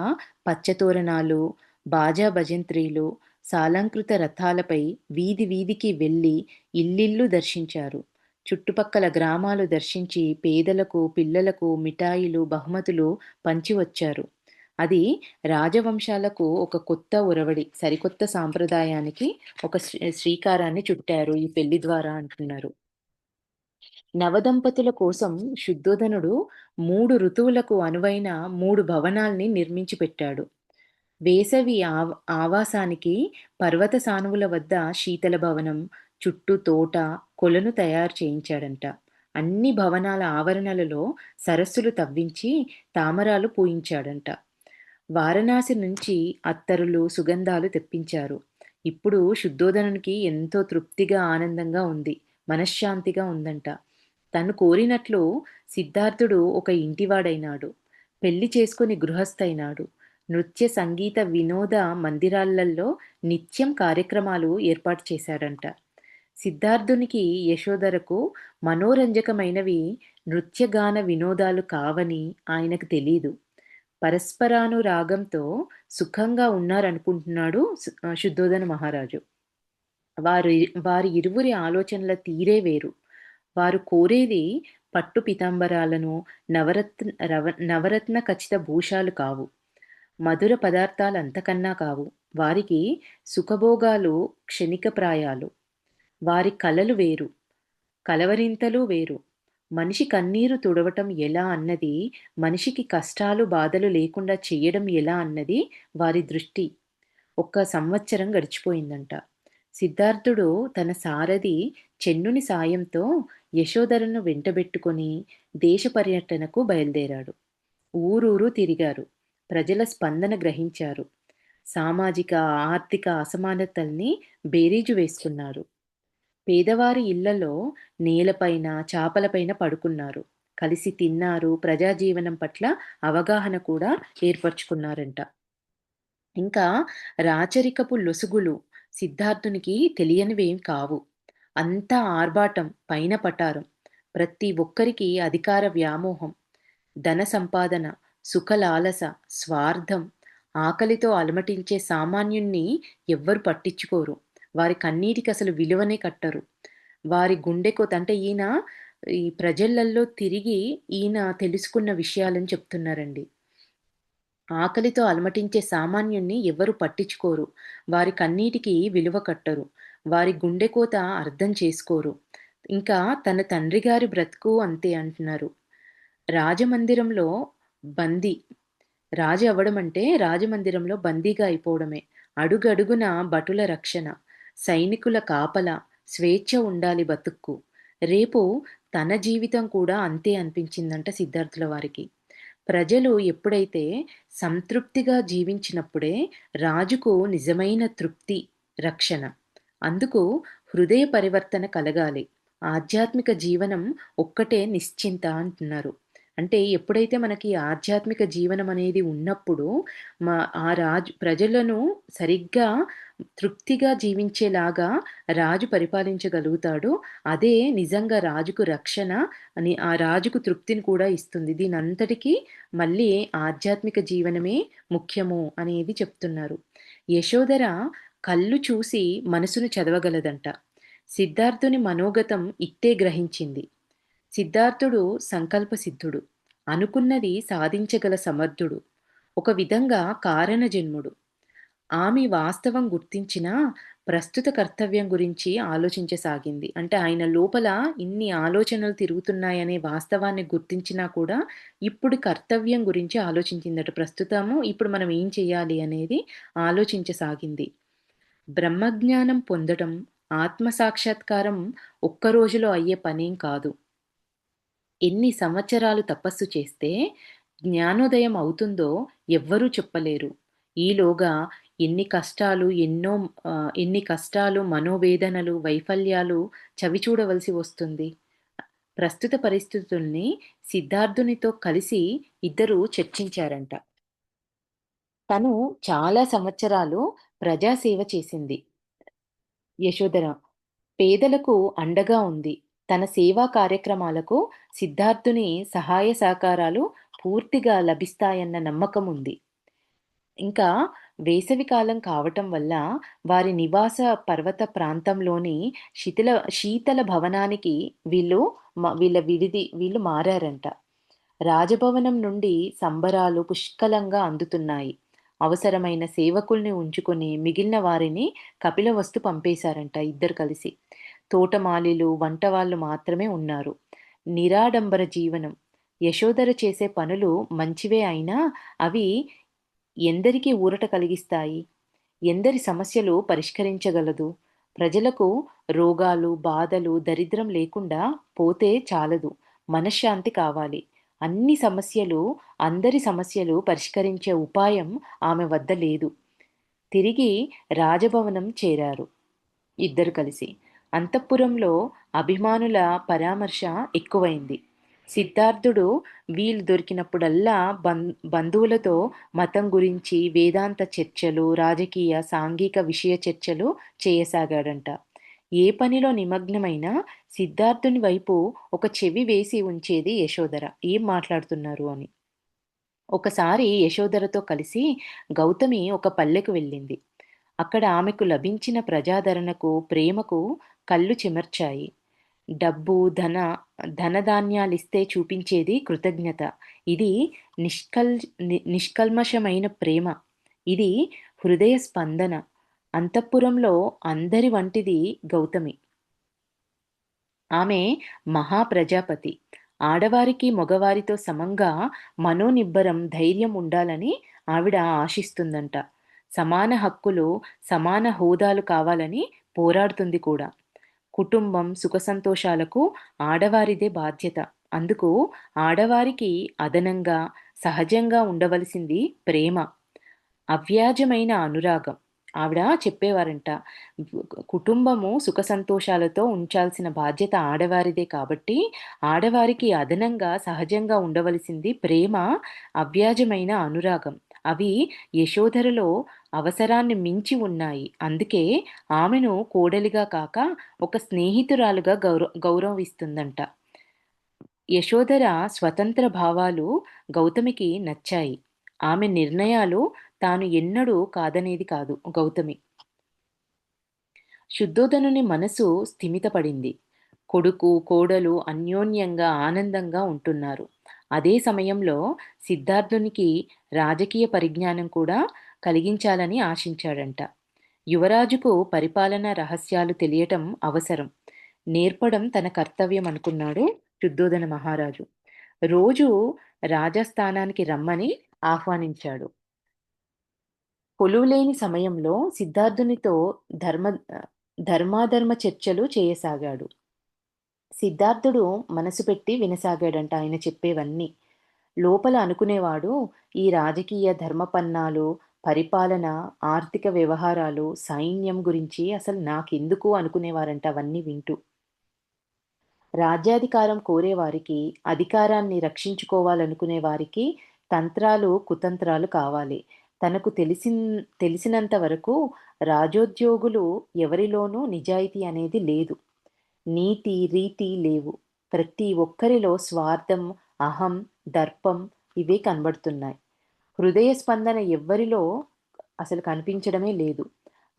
పచ్చతోరణాలు, బాజా భజంత్రీలు, సాలంకృత రథాలపై వీధి వీధికి వెళ్ళి ఇల్లిల్లు దర్శించారు. చుట్టుపక్కల గ్రామాలు దర్శించి పేదలకు, పిల్లలకు మిఠాయిలు, బహుమతులు పంచి వచ్చారు. అది రాజవంశాలకు ఒక కొత్త ఒరవడి, సరికొత్త సాంప్రదాయానికి ఒక శ్రీకారాన్ని చుట్టారు ఈ పెళ్లి ద్వారా అంటున్నారు. నవదంపతుల కోసం శుద్ధోదనుడు 3 ఋతువులకు అనువైన 3 భవనాల్ని నిర్మించి పెట్టాడు. వేసవి ఆవాసానికి పర్వత సానువుల వద్ద శీతల భవనం, చుట్టూ తోట, కొలను తయారు చేయించాడంట. అన్ని భవనాల ఆవరణలలో సరస్సులు తవ్వించి తామరాలు పూయించాడంట. వారణాసి నుంచి అత్తరులు, సుగంధాలు తెప్పించారు. ఇప్పుడు శుద్ధోదనునికి ఎంతో తృప్తిగా, ఆనందంగా ఉంది. మనశ్శాంతిగా ఉందంట. తను కోరినట్లు సిద్ధార్థుడు ఒక ఇంటివాడైనాడు. పెళ్లి చేసుకుని గృహస్థైనాడు. నృత్య, సంగీత, వినోద మందిరాలలో నిత్యం కార్యక్రమాలు ఏర్పాటు చేశాడంట. సిద్ధార్థునికి, యశోధరకు మనోరంజకమైనవి నృత్యగాన వినోదాలు కావని ఆయనకు తెలీదు. పరస్పరానురాగంతో సుఖంగా ఉన్నారనుకుంటున్నాడు శుద్ధోదన మహారాజు. వారి ఇరువురి ఆలోచనల తీరే వేరు. వారు కోరేది పట్టు పీతాంబరాలను, నవరత్న ఖచిత భూషాలు కావు. మధుర పదార్థాలు అంతకన్నా కావు. వారికి సుఖభోగాలు క్షణికప్రాయాలు. వారి కలలు వేరు, కలవరింతలు వేరు. మనిషి కన్నీరు తుడవటం ఎలా అన్నది, మనిషికి కష్టాలు, బాధలు లేకుండా చెయ్యడం ఎలా అన్నది వారి దృష్టి. 1 సంవత్సరం గడిచిపోయిందంట. సిద్ధార్థుడు తన సారథి చెన్నుని సాయంతో యశోధరను వెంటబెట్టుకొని దేశ పర్యటనకు బయలుదేరాడు. ఊరూరు తిరిగారు. ప్రజల స్పందన గ్రహించారు. సామాజిక, ఆర్థిక అసమానతల్ని బేరీజు వేసుకున్నారు. పేదవారి ఇళ్లలో నేలపైన, చాపలపైన పడుకున్నారు. కలిసి తిన్నారు. ప్రజాజీవనం పట్ల అవగాహన కూడా ఏర్పరచుకున్నారంట. ఇంకా రాచరికపు లొసుగులు సిద్ధార్థునికి తెలియనివేం కావు. అంతా ఆర్భాటం, పైన పటారం. ప్రతి ఒక్కరికి అధికార వ్యామోహం, ధన సంపాదన, సుఖలాలస, స్వార్థం, ఆకలితో అలమటించే సామాన్యుణ్ణి ఎవ్వరు పట్టించుకోరు. వారి కన్నీటికసలు విలువనే కట్టరు. వారి గుండెకోత అంటే ఈయన ఈ ప్రజలల్లో తిరిగి ఈయన తెలుసుకున్న విషయాలని చెప్తున్నారండి. ఆకలితో అలమటించే సామాన్యుణ్ణి ఎవ్వరు పట్టించుకోరు. వారి కన్నీటికి విలువ కట్టరు. వారి గుండెకోత అర్థం చేసుకోరు. ఇంకా తన తండ్రి గారి బ్రతుకు అంతే అంటున్నారు. రాజమందిరంలో బందీ. రాజు అవ్వడమంటే రాజమందిరంలో బందీగా అయిపోవడమే. అడుగడుగున భటుల రక్షణ, సైనికుల కాపలా, స్వేచ్ఛ ఉండాలి బతుక్కు. రేపు తన జీవితం కూడా అంతే అనిపించిందంట సిద్ధార్థుల వారికి. ప్రజలు ఎప్పుడైతే సంతృప్తిగా జీవించినప్పుడే రాజుకు నిజమైన తృప్తి, రక్షణ. అందుకు హృదయ పరివర్తన కలగాలి. ఆధ్యాత్మిక జీవనం ఒక్కటే నిశ్చింత అంటున్నారు. అంటే ఎప్పుడైతే మనకి ఆధ్యాత్మిక జీవనం అనేది ఉన్నప్పుడు మ ఆ రాజు ప్రజలను సరిగ్గా తృప్తిగా జీవించేలాగా రాజు పరిపాలించగలుగుతాడు. అదే నిజంగా రాజుకు రక్షణ అని ఆ రాజుకు తృప్తిని కూడా ఇస్తుంది. దీనంతటికీ మళ్ళీ ఆధ్యాత్మిక జీవనమే ముఖ్యము అనేది చెప్తున్నారు. యశోధర కళ్ళు చూసి మనసును చదవగలదంట. సిద్ధార్థుని మనోగతం ఇట్టే గ్రహించింది. సిద్ధార్థుడు సంకల్ప సిద్ధుడు. అనుకున్నది సాధించగల సమర్థుడు. ఒక విధంగా కారణ జన్ముడు. ఆమె వాస్తవం గుర్తించినా ప్రస్తుత కర్తవ్యం గురించి ఆలోచించసాగింది. అంటే ఆయన లోపల ఇన్ని ఆలోచనలు తిరుగుతున్నాయనే వాస్తవాన్ని గుర్తించినా కూడా ఇప్పుడు కర్తవ్యం గురించి ఆలోచించిందట. ప్రస్తుతము ఇప్పుడు మనం ఏం చేయాలి అనేది ఆలోచించసాగింది. బ్రహ్మజ్ఞానం పొందడం, ఆత్మ సాక్షాత్కారం ఒక్క రోజులో అయ్యే పనేం కాదు. ఎన్ని సంవత్సరాలు తపస్సు చేస్తే జ్ఞానోదయం అవుతుందో ఎవ్వరూ చెప్పలేరు. ఈలోగా ఎన్ని కష్టాలు, మనోవేదనలు, వైఫల్యాలు చవిచూడవలసి వస్తుంది. ప్రస్తుత పరిస్థితుల్ని సిద్ధార్థునితో కలిసి ఇద్దరూ చర్చించారంట. తను చాలా సంవత్సరాలు ప్రజాసేవ చేసింది యశోధర. పేదలకు అండగా ఉంది. తన సేవా కార్యక్రమాలకు సిద్ధార్థుని సహాయ సహకారాలు పూర్తిగా లభిస్తాయన్న నమ్మకం ఉంది. ఇంకా వేసవికాలం కావటం వల్ల వారి నివాస పర్వత ప్రాంతంలోని శీతల భవనానికి వీళ్ళు మారారంట. రాజభవనం నుండి సంబరాలు పుష్కలంగా అందుతున్నాయి. అవసరమైన సేవకుల్ని ఉంచుకొని మిగిలిన వారిని కపిలవస్తు పంపేశారంట ఇద్దరు కలిసి. తోటమాలీలు, వంటవాళ్ళు మాత్రమే ఉన్నారు. నిరాడంబర జీవనం. యశోధర చేసే పనులు మంచివే అయినా అవి ఎందరికి ఊరట కలిగిస్తాయి? ఎందరి సమస్యలు పరిష్కరించగలదు? ప్రజలకు రోగాలు, బాధలు, దరిద్రం లేకుండా పోతే చాలదు. మనశ్శాంతి కావాలి. అందరి సమస్యలు పరిష్కరించే ఉపాయం ఆమె వద్ద లేదు. తిరిగి రాజభవనం చేరారు ఇద్దరు కలిసి. అంతఃపురంలో అభిమానుల పరామర్శ ఎక్కువైంది. సిద్ధార్థుడు వీలు దొరికినప్పుడల్లా బంధువులతో మతం గురించి వేదాంత చర్చలు, రాజకీయ, సాంఘిక విషయ చర్చలు చేయసాగాడంట. ఏ పనిలో నిమగ్నమైనా సిద్ధార్థుని వైపు ఒక చెవి వేసి ఉంచేది యశోధర. ఏం మాట్లాడుతున్నారు అని. ఒకసారి యశోధరతో కలిసి గౌతమి ఒక పల్లెకు వెళ్ళింది. అక్కడ ఆమెకు లభించిన ప్రజాదరణకు, ప్రేమకు కళ్ళు చెమర్చాయి. డబ్బు, ధనధాన్యాలిస్తే చూపించేది కృతజ్ఞత. ఇది నిష్కల్మషమైన ప్రేమ. ఇది హృదయ స్పందన. అంతఃపురంలో అందరి వంటిది గౌతమి. ఆమె మహాప్రజాపతి. ఆడవారికి, మగవారితో సమంగా మనోనిబ్బరం, ధైర్యం ఉండాలని ఆవిడ ఆశిస్తుందంట. సమాన హక్కులు, సమాన హోదాలు కావాలని పోరాడుతుంది కూడా. కుటుంబం, సుఖసంతోషాలకు ఆడవారిదే బాధ్యత. అందుకు ఆడవారికి అదనంగా, సహజంగా ఉండవలసింది ప్రేమ, అవ్యాజమైన అనురాగం. ఆవిడ చెప్పేవారంట, కుటుంబము సుఖ సంతోషాలతో ఉంచాల్సిన బాధ్యత ఆడవారిదే కాబట్టి, ఆడవారికి అదనంగా, సహజంగా ఉండవలసింది ప్రేమ, అవ్యాజమైన అనురాగం. అవి యశోధరలో అవసరాన్ని మించి ఉన్నాయి. అందుకే ఆమెను కోడలిగా కాక ఒక స్నేహితురాలుగా గౌరవిస్తుందంట. యశోధర స్వతంత్ర భావాలు గౌతమికి నచ్చాయి. ఆమె నిర్ణయాలు తాను ఎన్నడూ కాదనేది కాదు గౌతమి. శుద్ధోదనుని మనసు స్థిమితపడింది. కొడుకు, కోడలు అన్యోన్యంగా, ఆనందంగా ఉంటున్నారు. అదే సమయంలో సిద్ధార్థునికి రాజకీయ పరిజ్ఞానం కూడా కలిగించాలని ఆశించాడంట. యువరాజుకు పరిపాలనా రహస్యాలు తెలియటం అవసరం. నేర్పడం తన కర్తవ్యం అనుకున్నాడు శుద్ధోదన మహారాజు. రోజూ రాజస్థానానికి రమ్మని ఆహ్వానించాడు. కొలువులేని సమయంలో సిద్ధార్థునితో ధర్మ ధర్మాధర్మ చర్చలు చేయసాగాడు. సిద్ధార్థుడు మనసు పెట్టి వినసాగాడంట ఆయన చెప్పేవన్నీ. లోపల అనుకునేవాడు, ఈ రాజకీయ ధర్మపన్నాలు, పరిపాలన, ఆర్థిక వ్యవహారాలు, సైన్యం గురించి అసలు నాకెందుకు అనుకునేవారంట అవన్నీ వింటూ. రాజ్యాధికారం కోరేవారికి, అధికారాన్ని రక్షించుకోవాలనుకునే వారికి తంత్రాలు, కుతంత్రాలు కావాలి. తనకు తెలిసినంత వరకు రాజోద్యోగులు ఎవరిలోనూ నిజాయితీ అనేది లేదు. నీతి, రీతి లేవు. ప్రతి ఒక్కరిలో స్వార్థం, అహం, దర్పం ఇవే కనబడుతున్నాయి. హృదయ స్పందన ఎవ్వరిలో అసలు కనిపించడమే లేదు.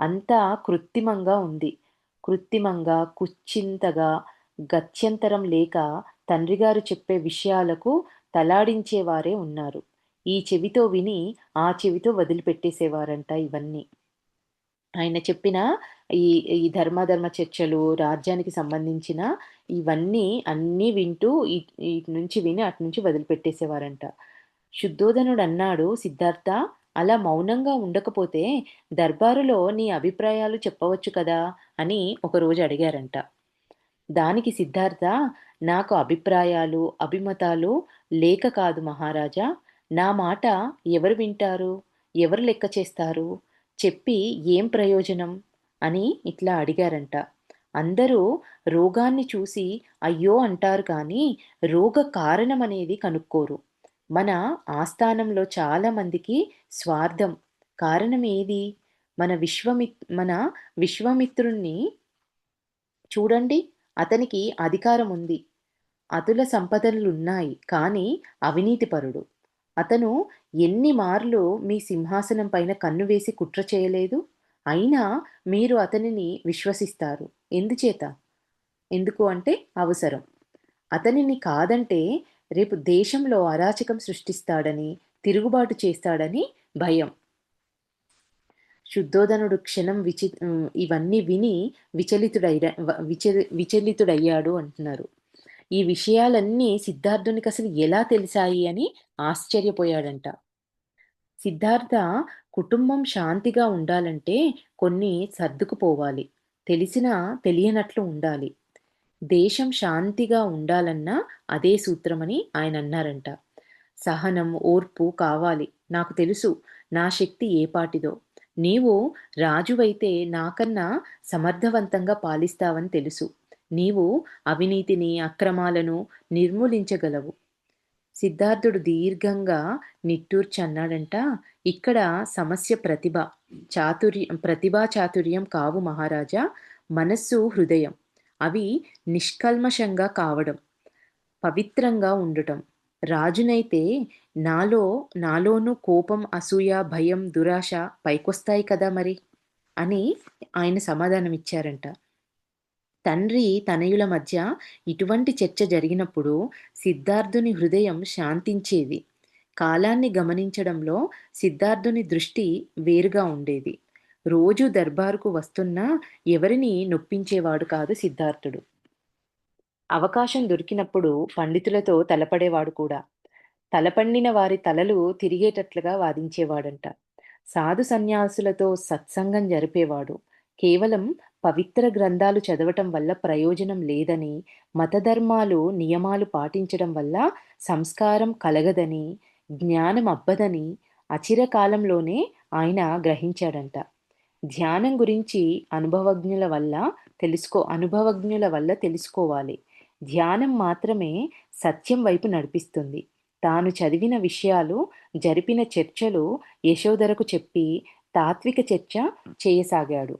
అంతా కృత్రిమంగా ఉంది. కృత్రిమంగా, కుత్సితంగా, గత్యంతరం లేక తండ్రిగారు చెప్పే విషయాలకు తలాడించేవారే ఉన్నారు. ఈ చెవితో విని, ఆ చెవితో వదిలిపెట్టేసేవారంట ఇవన్నీ. ఆయన చెప్పిన ఈ ఈ ధర్మాధర్మ చర్చలు, రాజ్యానికి సంబంధించిన ఇవన్నీ అన్నీ వింటూ ఇటు నుంచి విని అటు నుంచి వదిలిపెట్టేసేవారంట. శుద్ధోదనుడన్నాడు, సిద్ధార్థ, అలా మౌనంగా ఉండకపోతే దర్బారులో నీ అభిప్రాయాలు చెప్పవచ్చు కదా అని ఒకరోజు అడిగారంట. దానికి సిద్ధార్థ, నాకు అభిప్రాయాలు, అభిమతాలు లేక కాదు మహారాజా. నా మాట ఎవరు వింటారు? ఎవరు లెక్క చేస్తారు? చెప్పి ఏం ప్రయోజనం? అని ఇట్లా అడిగారంట. అందరూ రోగాన్ని చూసి అయ్యో అంటారు కానీ, రోగ కారణమనేది కనుక్కోరు. మన ఆస్థానంలో చాలా మందికి స్వార్థం. కారణం ఏది? మన విశ్వామిత్రుణ్ణి చూడండి. అతనికి అధికారముంది. అతుల సంపదలున్నాయి. కానీ అవినీతిపరుడు. అతను ఎన్ని మార్లు మీ సింహాసనం పైన కన్ను వేసి కుట్ర చేయలేదు? అయినా మీరు అతనిని విశ్వసిస్తారు. ఎందుచేత? ఎందుకు అంటే అవసరం. అతనిని కాదంటే రేపు దేశంలో అరాచకం సృష్టిస్తాడని, తిరుగుబాటు చేస్తాడని భయం. శుద్ధోదనుడు ఇవన్నీ విని విచలితుడయ్యాడు అంటున్నారు. ఈ విషయాలన్నీ సిద్ధార్థునికసలు ఎలా తెలిసాయి అని ఆశ్చర్యపోయాడంట. సిద్ధార్థ, కుటుంబం శాంతిగా ఉండాలంటే కొన్ని సర్దుకుపోవాలి. తెలిసినా తెలియనట్లు ఉండాలి. దేశం శాంతిగా ఉండాలన్నా అదే సూత్రమని ఆయనన్నారంట. సహనం, ఓర్పు కావాలి. నాకు తెలుసు నా శక్తి ఏపాటిదో. నీవు రాజువైతే నాకన్నా సమర్థవంతంగా పాలిస్తావని తెలుసు. నీవు అవినీతిని, అక్రమాలను నిర్మూలించగలవు. సిద్ధార్థుడు దీర్ఘంగా నిట్టూర్చి అన్నాడంట, ఇక్కడ సమస్య ప్రతిభా చాతుర్యం కావు మహారాజా, మనస్సు, హృదయం. అవి నిష్కల్మషంగా కావడం, పవిత్రంగా ఉండటం. రాజునైతే నాలోనూ కోపం, అసూయ, భయం, దురాశ పైకొస్తాయి కదా మరి అని ఆయన సమాధానమిచ్చారంట. తండ్రి తనయుల మధ్య ఇటువంటి చర్చ జరిగినప్పుడు సిద్ధార్థుని హృదయం శాంతించేది. కాలాన్ని గమనించడంలో సిద్ధార్థుని దృష్టి వేరుగా ఉండేది. రోజూ దర్బారుకు వస్తున్నా ఎవరిని నొప్పించేవాడు కాదు సిద్ధార్థుడు. అవకాశం దొరికినప్పుడు పండితులతో తలపడేవాడు కూడా. తలపండిన వారి తలలు తిరిగేటట్లుగా వాదించేవాడంట. సాధు సన్యాసులతో సత్సంగం జరిపేవాడు. కేవలం పవిత్ర గ్రంథాలు చదవటం వల్ల ప్రయోజనం లేదని, మతధర్మాలు, నియమాలు పాటించడం వల్ల సంస్కారం కలగదని, జ్ఞానం అబ్బదని అచిరకాలంలోనే ఆయన గ్రహించాడంట. ధ్యానం గురించి అనుభవజ్ఞుల వల్ల తెలుసుకోవాలి. ధ్యానం మాత్రమే సత్యం వైపు నడిపిస్తుంది. తాను చదివిన విషయాలు, జరిపిన చర్చలు యశోధరకు చెప్పి తాత్విక చర్చ చేయసాగాడు.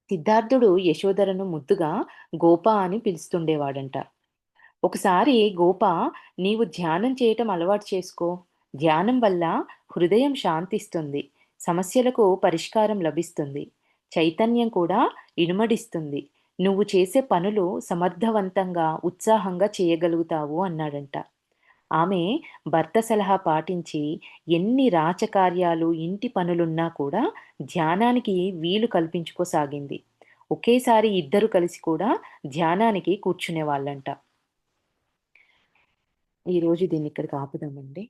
సిద్ధార్థుడు యశోధరను ముద్దుగా గోపా అని పిలుస్తుండేవాడంట. ఒకసారి గోపా, నీవు ధ్యానం చేయటం అలవాటు చేసుకో. ధ్యానం వల్ల హృదయం శాంతిస్తుంది. సమస్యలకు పరిష్కారం లభిస్తుంది. చైతన్యం కూడా ఇనుమడిస్తుంది. నువ్వు చేసే పనులు సమర్థవంతంగా, ఉత్సాహంగా చేయగలుగుతావు అన్నాడంట. ఆమె భర్త సలహా పాటించి ఎన్ని రాచకార్యాలు, ఇంటి పనులున్నా కూడా ధ్యానానికి వీలు కల్పించుకోసాగింది. ఒకేసారి ఇద్దరు కలిసి కూడా ధ్యానానికి కూర్చునేవాళ్ళంట. ఈరోజు దీన్నిక్కడికి ఆపుదామండి.